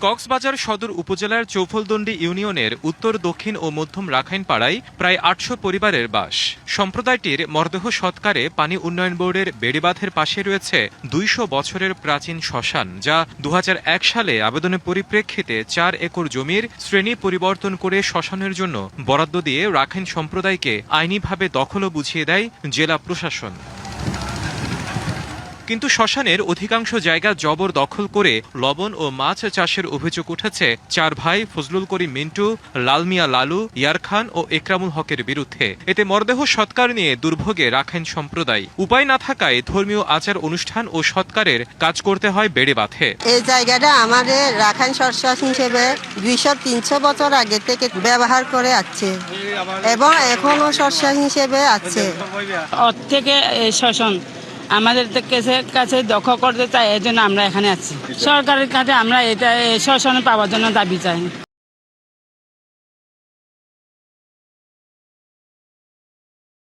কক্সবাজার সদর উপজেলার চৌফলদণ্ডী ইউনিয়নের উত্তর দক্ষিণ ও মধ্যম রাখাইনপাড়ায় প্রায় ৮০০ পরিবারের বাস। সম্প্রদায়টির মরদেহ সৎকারে পানি উন্নয়ন বোর্ডের বেড়িবাঁধের পাশে রয়েছে ২০০ বছরের প্রাচীন শ্মশান, যা ২০০১ সালে আবেদনের পরিপ্রেক্ষিতে ৪ একর জমির শ্রেণী পরিবর্তন করে শ্মশানের জন্য বরাদ্দ দিয়ে রাখাইন সম্প্রদায়কে আইনিভাবে দখলও বুঝিয়ে দেয় জেলা প্রশাসন। কিন্তু শ্মশানের অধিকাংশ জায়গা জবর দখল করে লবণ ও মাছ চাষের অভিযোগ উঠেছে ৪ ভাই ফজলুল করিম মিন্টু, লাল মিয়া লালু, ইয়ার খান ও একরামুল হকের বিরুদ্ধে। এতে মরদেহ সৎকার নিয়ে দুর্ভোগে রাখাইন সম্প্রদায়। উপায় না থাকায় ধর্মীয় আচার অনুষ্ঠান ও সৎকারের কাজ করতে হয় বেড়িবাঁধে। এই জায়গাটা আমাদের রাখাইন শ্মশান হিসেবে ২০০-৩০০ বছর আগে থেকে ব্যবহার করে আসছে এবং এখনো শ্মশান হিসেবে আছে। থেকে শ্মশান আমাদের কাছে দখল করতে চাই, এই জন্য আমরা এখানে আছি। সরকারের কাছে আমরা এটা শ্মশান পাওয়ার জন্য দাবি চাই।